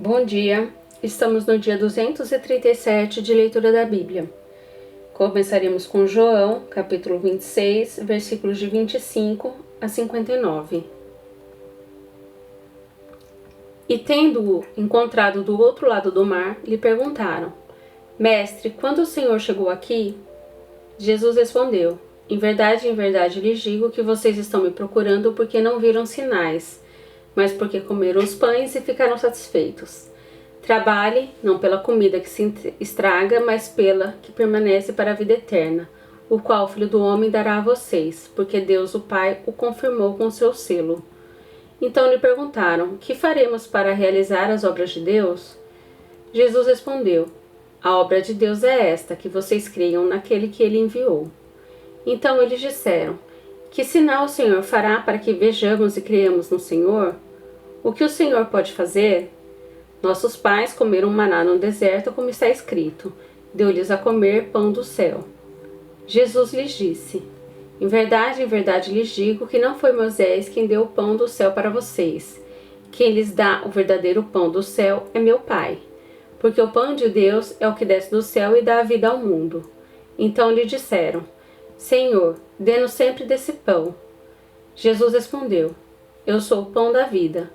Bom dia, estamos no dia 237 de leitura da Bíblia. Começaremos com João, capítulo 26, versículos de 25 a 59. E tendo-o encontrado do outro lado do mar, lhe perguntaram: Mestre, quando o Senhor chegou aqui? Jesus respondeu: em verdade lhes digo que vocês estão me procurando porque não viram sinais, mas porque comeram os pães e ficaram satisfeitos. Trabalhe, não pela comida que se estraga, mas pela que permanece para a vida eterna, o qual o Filho do Homem dará a vocês, porque Deus, o Pai, o confirmou com seu selo. Então lhe perguntaram: que faremos para realizar as obras de Deus? Jesus respondeu: a obra de Deus é esta, que vocês creiam naquele que ele enviou. Então eles disseram: que sinal o Senhor fará para que vejamos e creiamos no Senhor? O que o Senhor pode fazer? Nossos pais comeram maná no deserto, como está escrito: deu-lhes a comer pão do céu. Jesus lhes disse: em verdade lhes digo que não foi Moisés quem deu o pão do céu para vocês. Quem lhes dá o verdadeiro pão do céu é meu Pai. Porque o pão de Deus é o que desce do céu e dá a vida ao mundo. Então lhe disseram: Senhor, dê-nos sempre desse pão. Jesus respondeu: eu sou o pão da vida.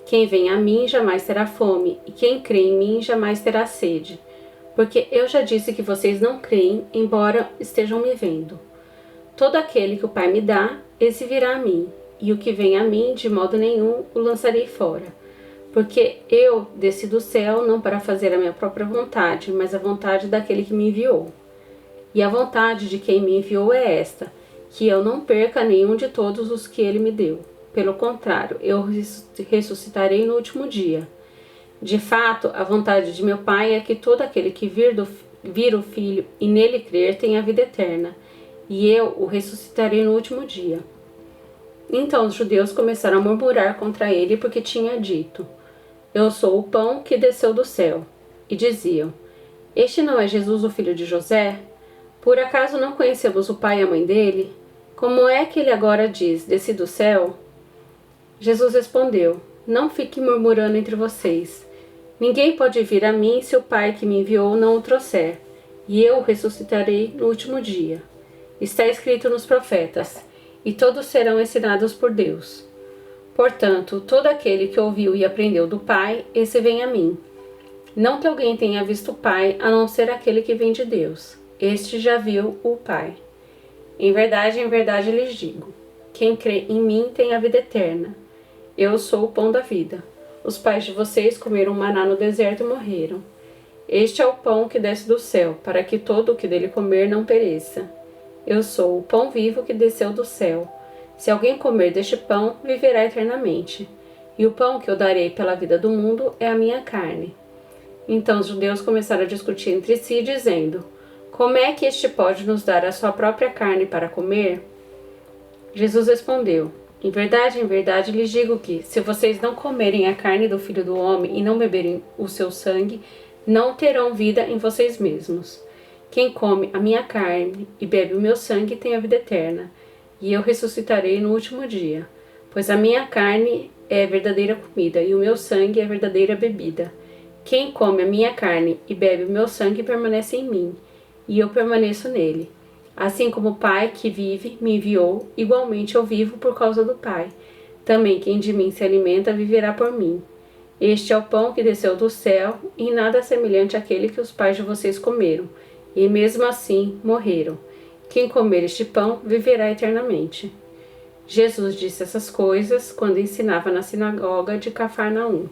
Quem vem a mim jamais terá fome, e quem crê em mim jamais terá sede. Porque eu já disse que vocês não creem, embora estejam me vendo. Todo aquele que o Pai me dá, esse virá a mim, e o que vem a mim, de modo nenhum, o lançarei fora. Porque eu desci do céu não para fazer a minha própria vontade, mas a vontade daquele que me enviou. E a vontade de quem me enviou é esta, que eu não perca nenhum de todos os que ele me deu. Pelo contrário, eu ressuscitarei no último dia. De fato, a vontade de meu Pai é que todo aquele que vir o Filho e nele crer tenha a vida eterna, e eu o ressuscitarei no último dia. Então os judeus começaram a murmurar contra ele porque tinha dito: eu sou o pão que desceu do céu. E diziam: este não é Jesus, o filho de José? Por acaso não conhecemos o pai e a mãe dele? Como é que ele agora diz: desci do céu? Jesus respondeu: não fique murmurando entre vocês. Ninguém pode vir a mim se o Pai que me enviou não o trouxer, e eu o ressuscitarei no último dia. Está escrito nos profetas: e todos serão ensinados por Deus. Portanto, todo aquele que ouviu e aprendeu do Pai, esse vem a mim. Não que alguém tenha visto o Pai, a não ser aquele que vem de Deus. Este já viu o Pai. Em verdade lhes digo: quem crê em mim tem a vida eterna. Eu sou o pão da vida. Os pais de vocês comeram maná no deserto e morreram. Este é o pão que desce do céu, para que todo o que dele comer não pereça. Eu sou o pão vivo que desceu do céu. Se alguém comer deste pão, viverá eternamente. E o pão que eu darei pela vida do mundo é a minha carne. Então os judeus começaram a discutir entre si, dizendo: como é que este pode nos dar a sua própria carne para comer? Jesus respondeu: em verdade lhes digo que, se vocês não comerem a carne do Filho do Homem e não beberem o seu sangue, não terão vida em vocês mesmos. Quem come a minha carne e bebe o meu sangue tem a vida eterna, e eu ressuscitarei no último dia. Pois a minha carne é verdadeira comida, e o meu sangue é verdadeira bebida. Quem come a minha carne e bebe o meu sangue permanece em mim, e eu permaneço nele. Assim como o Pai que vive me enviou, igualmente eu vivo por causa do Pai. Também quem de mim se alimenta viverá por mim. Este é o pão que desceu do céu, e nada semelhante àquele que os pais de vocês comeram, e mesmo assim morreram. Quem comer este pão viverá eternamente. Jesus disse essas coisas quando ensinava na sinagoga de Cafarnaum.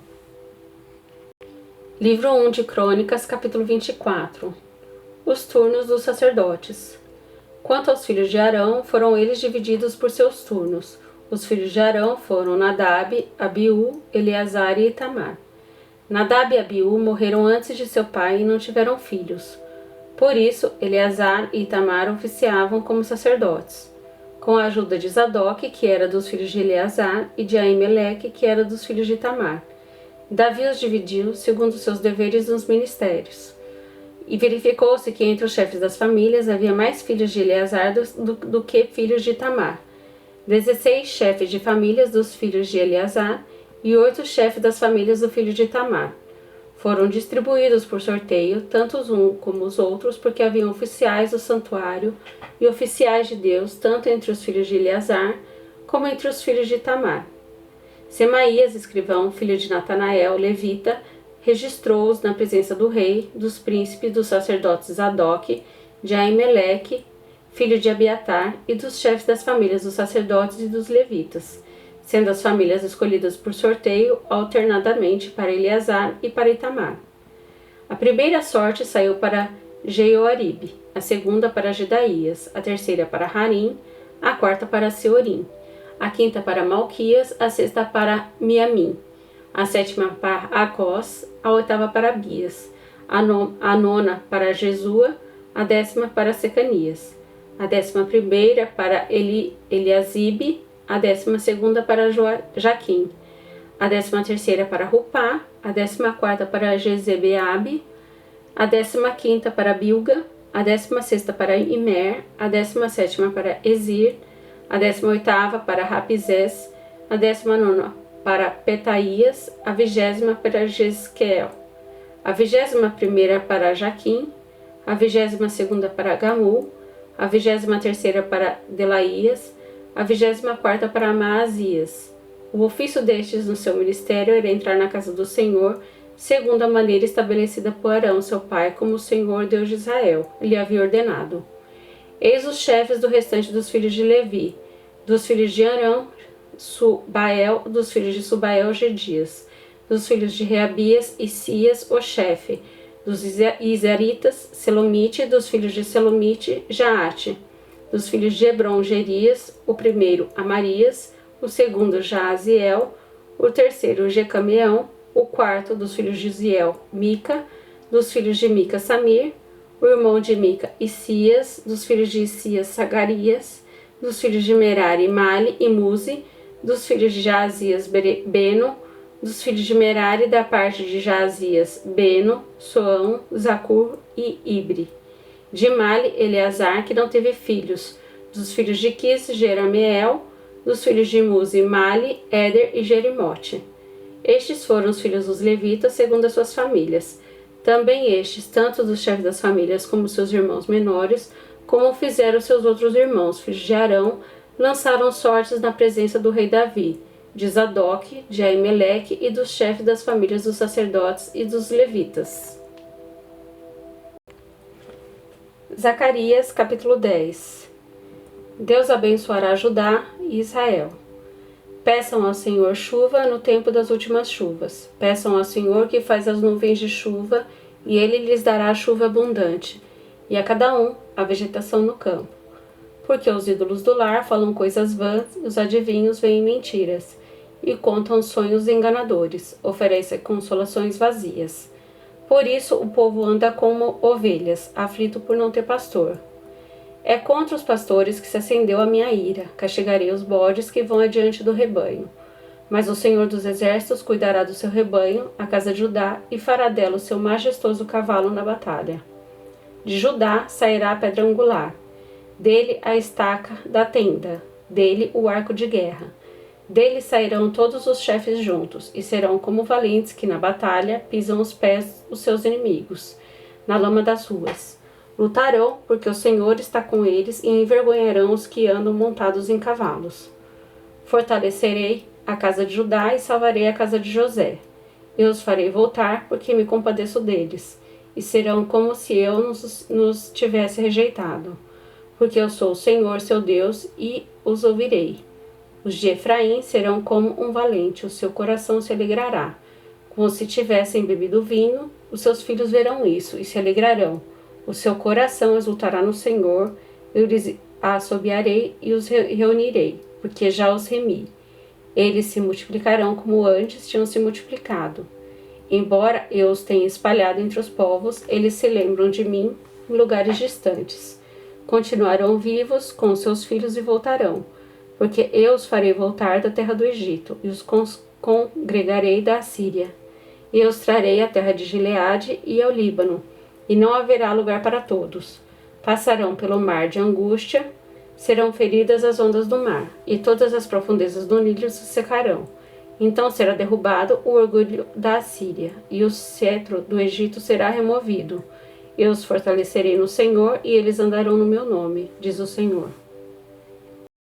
Livro 1 de Crônicas, capítulo 24. Os turnos dos sacerdotes. Quanto aos filhos de Arão, foram eles divididos por seus turnos. Os filhos de Arão foram Nadab, Abiú, Eleazar e Itamar. Nadab e Abiú morreram antes de seu pai e não tiveram filhos. Por isso, Eleazar e Itamar oficiavam como sacerdotes, com a ajuda de Zadok, que era dos filhos de Eleazar, e de Aimeleque, que era dos filhos de Itamar. Davi os dividiu segundo seus deveres nos ministérios. E verificou-se que entre os chefes das famílias havia mais filhos de Eleazar do que filhos de Itamar. 16 chefes de famílias dos filhos de Eleazar e 8 chefes das famílias do filho de Itamar. Foram distribuídos por sorteio, tanto os uns como os outros, porque haviam oficiais do santuário e oficiais de Deus, tanto entre os filhos de Eleazar, como entre os filhos de Itamar. Semaías, escrivão, filho de Natanael, levita, registrou-os na presença do rei, dos príncipes, dos sacerdotes Zadok, de Aimeleque, filho de Abiatar, e dos chefes das famílias dos sacerdotes e dos levitas, sendo as famílias escolhidas por sorteio alternadamente para Eleazar e para Itamar. A primeira sorte saiu para Jeoaribe, a segunda para Jedaías, a terceira para Harim, a quarta para Seorim, a quinta para Malquias, a sexta para Miamim, a sétima para Acós, a oitava para Abias, a nona para Jesua, a décima para Secanias, a 11ª para Eliasibe, a 12ª para Jaquim, a 13ª para Rupá, a 14ª para Jezebeabe, a 15ª para Bilga, a 16ª para Imer, a 17ª para Ezir, a 18ª para Rapizés, a 19ª para Petaías, a 20ª para Jezqueel, a 21ª para Jaquim, a 22ª para Gamul, a 23ª para Delaías, a 24ª para Maasias. O ofício destes no seu ministério era entrar na casa do Senhor, segundo a maneira estabelecida por Arão, seu pai, como o Senhor, Deus de Israel, lhe havia ordenado. Eis os chefes do restante dos filhos de Levi, dos filhos de Arão, Subael, dos filhos de Subael, Gedias, dos filhos de Reabias, Isias, o chefe, dos Izaritas, Selomite, dos filhos de Selomite, Jaate, dos filhos de Hebron, Gerias, o primeiro Amarias, o segundo Jaaziel, o terceiro Jecameão, o quarto dos filhos de Uziel, Mica, dos filhos de Mica, Samir, o irmão de Mica, Isias, dos filhos de Isias, Sagarias, dos filhos de Merari, Mali e Muzi, dos filhos de Jaazias, Beno, dos filhos de Merari, da parte de Jaazias, Beno, Soão, Zacur e Ibre. De Mali, Eleazar, que não teve filhos. Dos filhos de Quis, Jerameel. Dos filhos de Muzi, Mali, Éder e Jerimote. Estes foram os filhos dos levitas, segundo as suas famílias. Também estes, tanto dos chefes das famílias como seus irmãos menores, como fizeram seus outros irmãos, filhos de Arão, lançaram sortes na presença do rei Davi, de Zadok, de Aimeleque e dos chefes das famílias dos sacerdotes e dos levitas. Zacarias, capítulo 10. Deus abençoará Judá e Israel. Peçam ao Senhor chuva no tempo das últimas chuvas. Peçam ao Senhor que faz as nuvens de chuva, e ele lhes dará a chuva abundante, e a cada um a vegetação no campo. Porque os ídolos do lar falam coisas vãs, e os adivinhos veem mentiras, e contam sonhos enganadores, oferecem consolações vazias. Por isso o povo anda como ovelhas, aflito por não ter pastor. É contra os pastores que se acendeu a minha ira, castigarei os bodes que vão adiante do rebanho. Mas o Senhor dos Exércitos cuidará do seu rebanho, a casa de Judá, e fará dela o seu majestoso cavalo na batalha. De Judá sairá a pedra angular, dele a estaca da tenda, dele o arco de guerra. Dele sairão todos os chefes juntos, e serão como valentes que na batalha pisam os pés dos seus inimigos, na lama das ruas. Lutarão, porque o Senhor está com eles, e envergonharão os que andam montados em cavalos. Fortalecerei a casa de Judá e salvarei a casa de José. Eu os farei voltar, porque me compadeço deles, e serão como se eu nos tivesse rejeitado. Porque eu sou o Senhor, seu Deus, e os ouvirei. Os de Efraim serão como um valente, o seu coração se alegrará. Como se tivessem bebido vinho, os seus filhos verão isso e se alegrarão. O seu coração exultará no Senhor, eu lhes assobiarei e os reunirei, porque já os remi. Eles se multiplicarão como antes tinham se multiplicado. Embora eu os tenha espalhado entre os povos, eles se lembram de mim em lugares distantes. Continuarão vivos com seus filhos e voltarão, porque eu os farei voltar da terra do Egito, e os congregarei da Assíria. E eu os trarei à terra de Gileade e ao Líbano, e não haverá lugar para todos. Passarão pelo mar de angústia, serão feridas as ondas do mar, e todas as profundezas do Nilo se secarão. Então será derrubado o orgulho da Assíria, e o cetro do Egito será removido. Eu os fortalecerei no Senhor, e eles andarão no meu nome, diz o Senhor.